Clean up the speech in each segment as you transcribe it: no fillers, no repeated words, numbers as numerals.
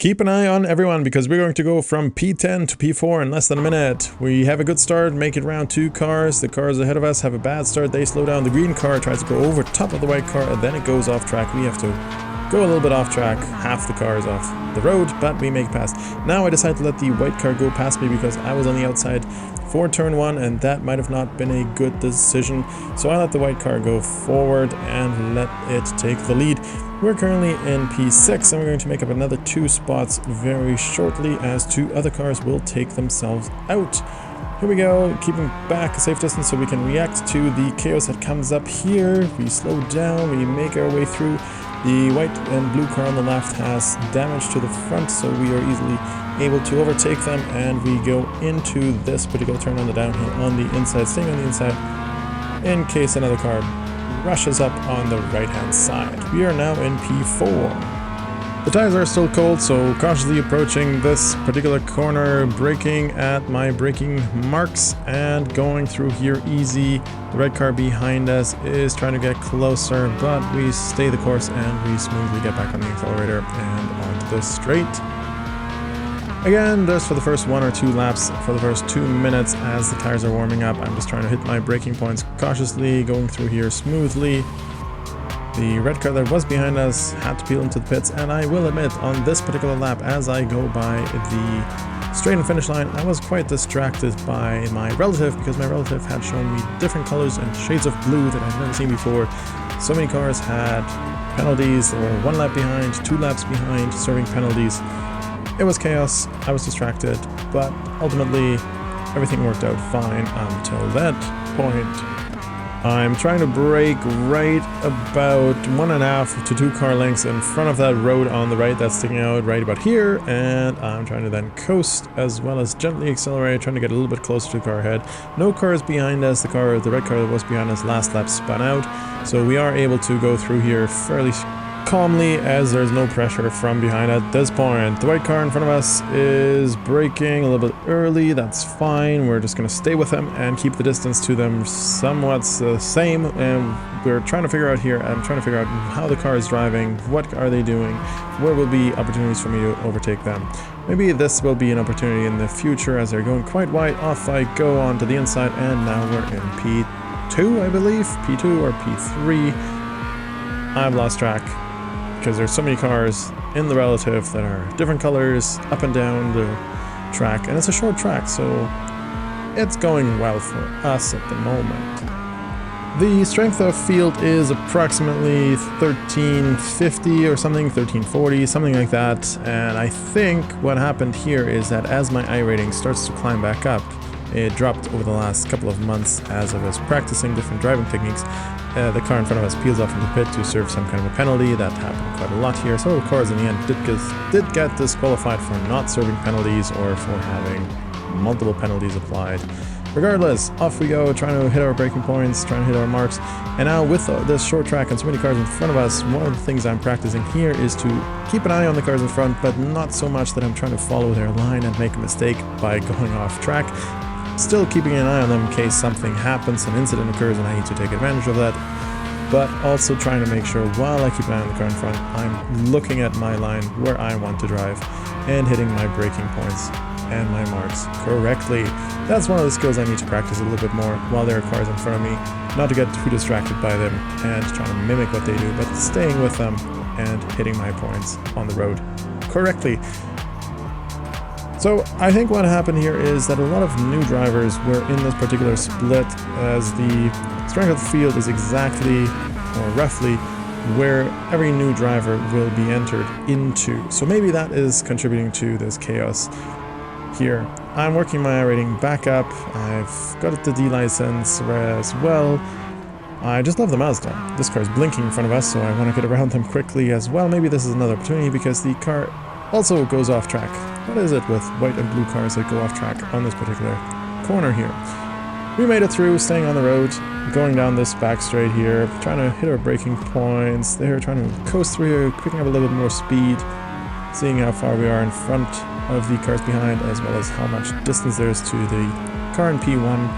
Keep an eye on everyone because we're going to go from P10 to P4 in less than a minute. We have a good start, make it around 2 cars. The cars ahead of us have a bad start, they slow down. The green car tries to go over top of the white car and then it goes off track. We have to go a little bit off track, half the car is off the road, but we make it past. Now I decided to let the white car go past me because I was on the outside for turn 1 and that might have not been a good decision. So I let the white car go forward and let it take the lead. We're currently in P6 and we're going to make up another 2 spots very shortly as 2 other cars will take themselves out. Here we go, keeping back a safe distance so we can react to the chaos that comes up here. We slow down, we make our way through. The white and blue car on the left has damage to the front, so we are easily able to overtake them, and we go into this particular turn on the downhill on the inside, staying on the inside in case another car rushes up on the right hand side. We are now in P4. The tires are still cold, so cautiously approaching this particular corner, braking at my braking marks and going through here easy. The red car behind us is trying to get closer, but we stay the course and we smoothly get back on the accelerator and onto the straight. Again, just for the first 1 or 2 laps, for the first 2 minutes as the tires are warming up, I'm just trying to hit my braking points cautiously, going through here smoothly. The red car that was behind us had to peel into the pits, and I will admit, on this particular lap, as I go by the straight and finish line, I was quite distracted by my relative, because my relative had shown me different colors and shades of blue that I've never seen before. So many cars had penalties, they were 1 lap behind, 2 laps behind, serving penalties. It was chaos, I was distracted, but ultimately everything worked out fine until that point. I'm trying to brake right about 1.5 to 2 car lengths in front of that road on the right that's sticking out right about here, and I'm trying to then coast as well as gently accelerate, trying to get a little bit closer to the car ahead. No cars behind us, the red car that was behind us last lap spun out, so we are able to go through here fairly calmly as there's no pressure from behind at this point. The white car in front of us is braking a little bit early, that's fine. We're just going to stay with them and keep the distance to them somewhat the same, and we're trying to figure out here, I'm trying to figure out how the car is driving, what are they doing, where will be opportunities for me to overtake them. Maybe this will be an opportunity in the future as they're going quite wide. Off I go onto the inside, and now we're in P2, I believe, P2 or P3. I've lost track, because there's so many cars in the relative that are different colors up and down the track, and it's a short track, so it's going well for us at the moment. The strength of field is approximately 1350 or something, 1340, something like that, and I think what happened here is that as my iRating starts to climb back up, it dropped over the last couple of months as I was practicing different driving techniques. The car in front of us peels off into the pit to serve some kind of a penalty. That happened quite a lot here. So cars in the end did get disqualified for not serving penalties or for having multiple penalties applied. Regardless, off we go, trying to hit our braking points, trying to hit our marks. And now with this short track and so many cars in front of us, one of the things I'm practicing here is to keep an eye on the cars in front, but not so much that I'm trying to follow their line and make a mistake by going off track. Still keeping an eye on them in case something happens, an incident occurs and I need to take advantage of that, but also trying to make sure while I keep an eye on the car in front, I'm looking at my line where I want to drive and hitting my braking points and my marks correctly. That's one of the skills I need to practice a little bit more while there are cars in front of me, not to get too distracted by them and trying to mimic what they do, but staying with them and hitting my points on the road correctly. So I think what happened here is that a lot of new drivers were in this particular split, as the strength of the field is exactly or roughly where every new driver will be entered into. So maybe that is contributing to this chaos here. I'm working my iRating back up. I've got the D license as well. I just love the Mazda. This car is blinking in front of us, so I want to get around them quickly as well. Maybe this is another opportunity because the car also goes off track. What is it with white and blue cars that go off track on this particular corner here? We made it through, staying on the road, going down this back straight here, trying to hit our braking points there, trying to coast through here, picking up a little bit more speed, seeing how far we are in front of the cars behind, as well as how much distance there is to the car in P1.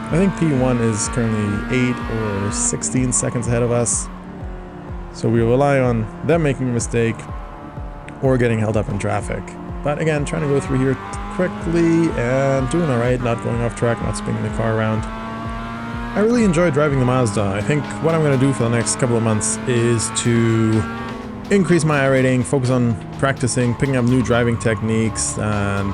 I think P1 is currently 8 or 16 seconds ahead of us, so we rely on them making a mistake or getting held up in traffic. But again, trying to go through here quickly and doing alright, not going off track, not spinning the car around. I really enjoy driving the Mazda. I think what I'm going to do for the next couple of months is to increase my iRating, focus on practicing, picking up new driving techniques, and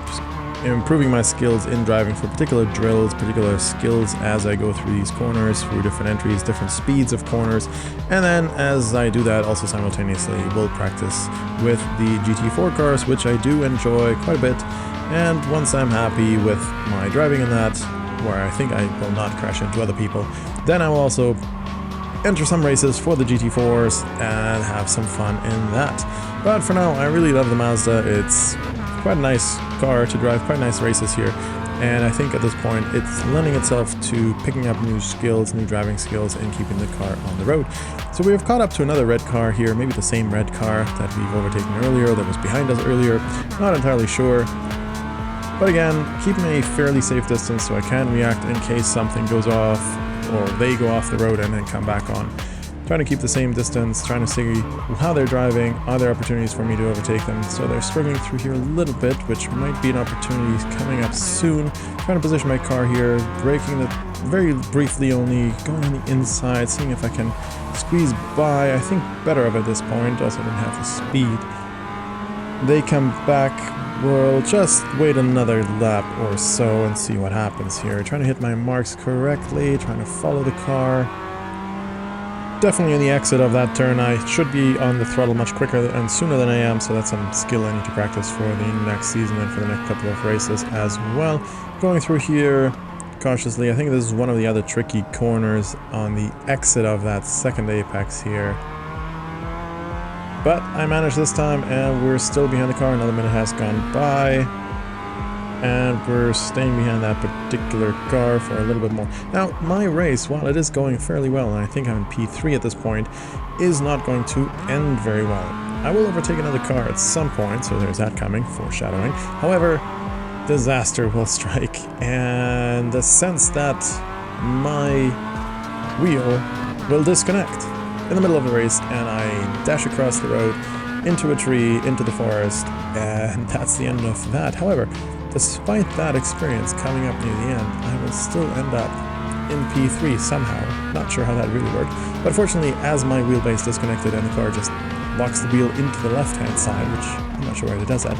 improving my skills in driving for particular drills, particular skills as I go through these corners, through different entries, different speeds of corners. And then as I do that, also simultaneously will practice with the GT4 cars, which I do enjoy quite a bit. And once I'm happy with my driving in that, where I think I will not crash into other people, then I will also enter some races for the GT4s and have some fun in that. But for now, I really love the Mazda. It's quite a nice car to drive, quite nice races here, and I think at this point it's lending itself to picking up new skills, new driving skills, and keeping the car on the road. So we have caught up to another red car here, maybe the same red car that we've overtaken earlier, that was behind us earlier, not entirely sure. But again, keeping a fairly safe distance so I can react in case something goes off or they go off the road and then come back on. Trying to keep the same distance, trying to see how they're driving, are there opportunities for me to overtake them. So they're struggling through here a little bit, which might be an opportunity coming up soon. Trying to position my car here, braking it very briefly only, going on the inside, seeing if I can squeeze by. I think better of at this point, also didn't have the speed. They come back, we'll just wait another lap or so and see what happens here. Trying to hit my marks correctly, trying to follow the car. Definitely in the exit of that turn, I should be on the throttle much quicker and sooner than I am, so that's some skill I need to practice for the next season and for the next couple of races as well. Going through here cautiously, I think this is one of the other tricky corners on the exit of that second apex here. But I managed this time, and we're still behind the car. Another minute has gone by. And we're staying behind that particular car for a little bit more. Now, my race, while it is going fairly well, and I think I'm in P3 at this point, is not going to end very well. I will overtake another car at some point, so there's that coming, foreshadowing. However, disaster will strike, and the sense that my wheel will disconnect in the middle of the race, and I dash across the road, into a tree, into the forest, and that's the end of that. However, despite that experience coming up near the end, I will still end up in P3 somehow. Not sure how that really worked, but fortunately, as my wheelbase disconnected and the car just locks the wheel into the left-hand side, which I'm not sure why it does that,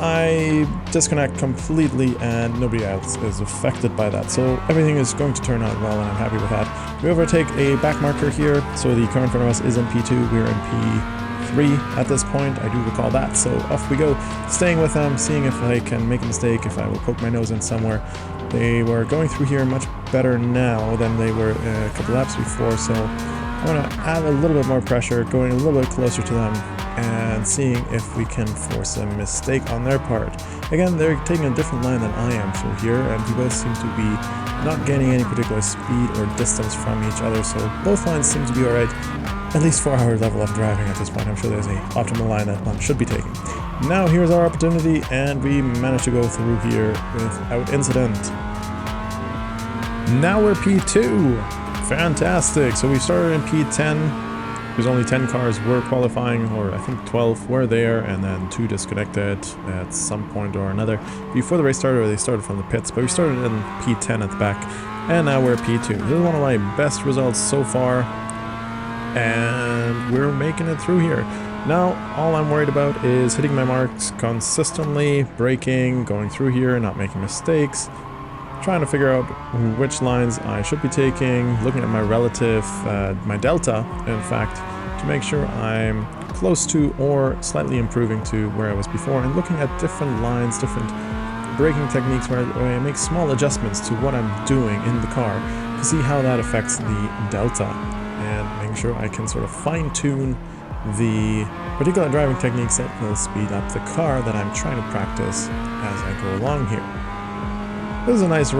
I disconnect completely and nobody else is affected by that. So everything is going to turn out well, and I'm happy with that. We overtake a back marker here, so the car in front of us is in P2, we're in P3 at this point, I do recall that, so off we go, staying with them, seeing if I can make a mistake, if I will poke my nose in somewhere. They were going through here much better now than they were a couple laps before, so I want to add a little bit more pressure, going a little bit closer to them, and seeing if we can force a mistake on their part. Again, they're taking a different line than I am through here, and we both seem to be not gaining any particular speed or distance from each other, so both lines seem to be alright. At least for our level of driving at this point. I'm sure there's an optimal line that one should be taking. Now here's our opportunity, and we managed to go through here without incident. Now we're P2. Fantastic. So we started in P10. There's only 10 cars were qualifying, or I think 12 were there, and then 2 disconnected at some point or another before the race started, or they started from the pits. But we started in P10 at the back, and now we're P2. This is one of my best results so far. And we're making it through here. Now, all I'm worried about is hitting my marks consistently, braking, going through here, not making mistakes, trying to figure out which lines I should be taking, looking at my relative, my delta, in fact, to make sure I'm close to or slightly improving to where I was before, and looking at different lines, different braking techniques where I make small adjustments to what I'm doing in the car to see how that affects the delta. And making sure I can sort of fine-tune the particular driving techniques that will speed up the car that I'm trying to practice as I go along here. This is a nice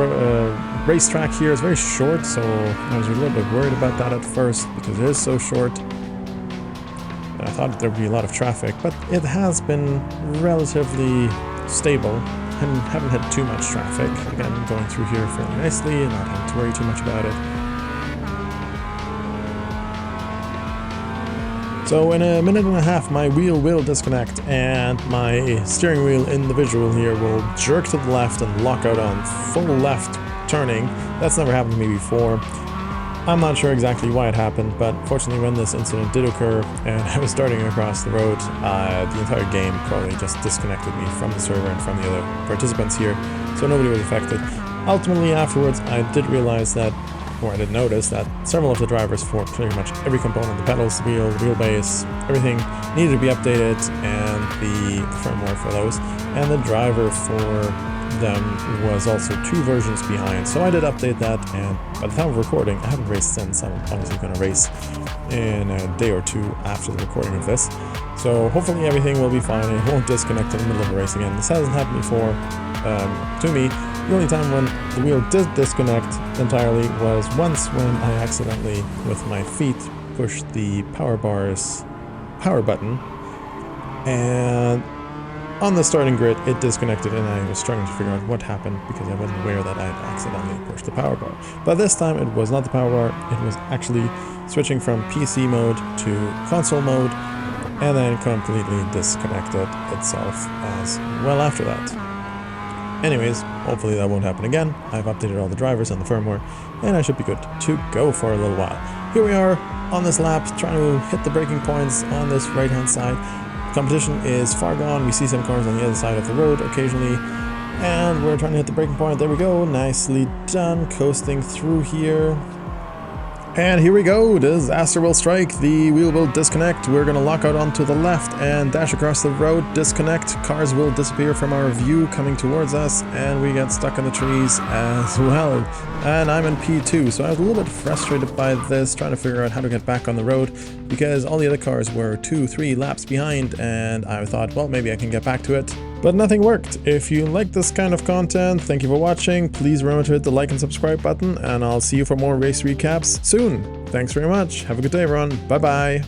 racetrack here. It's very short, so I was a little bit worried about that at first because it is so short. And I thought there would be a lot of traffic, but it has been relatively stable and haven't had too much traffic. Again, going through here fairly nicely and not having to worry too much about it. So in a minute and a half, my wheel will disconnect and my steering wheel in the visual here will jerk to the left and lock out on full left turning. That's never happened to me before. I'm not sure exactly why it happened, but fortunately when this incident did occur and I was starting across the road, the entire game probably just disconnected me from the server and from the other participants here, so nobody was affected. Ultimately afterwards I did realize that, or I did notice that several of the drivers for pretty much every component, the pedals, the wheel, the wheelbase, everything needed to be updated, and the firmware for those, and the driver for them was also 2 versions behind. So I did update that, and by the time of recording, I haven't raced since. I'm obviously going to race in a day or 2 after the recording of this. So hopefully everything will be fine and it won't disconnect in the middle of a race again. This hasn't happened before to me. The only time when the wheel did disconnect entirely was once when I accidentally, with my feet, pushed the power bar's power button, and on the starting grid it disconnected and I was struggling to figure out what happened because I wasn't aware that I had accidentally pushed the power bar. But this time it was not the power bar, it was actually switching from PC mode to console mode, and then completely disconnected itself as well after that. Anyways, hopefully that won't happen again. I've updated all the drivers and the firmware, and I should be good to go for a little while. Here we are on this lap, trying to hit the braking points on this right-hand side. Competition is far gone. We see some cars on the other side of the road occasionally, and we're trying to hit the braking point. There we go, nicely done, coasting through here. And here we go, disaster will strike, the wheel will disconnect, we're going to lock out onto the left and dash across the road, disconnect, cars will disappear from our view coming towards us, and we get stuck in the trees as well. And I'm in P2, so I was a little bit frustrated by this, trying to figure out how to get back on the road, because all the other cars were 2-3 laps behind, and I thought, well, maybe I can get back to it. But nothing worked. If you like this kind of content, thank you for watching. Please remember to hit the like and subscribe button, and I'll see you for more race recaps soon. Thanks very much. Have a good day, everyone. Bye-bye.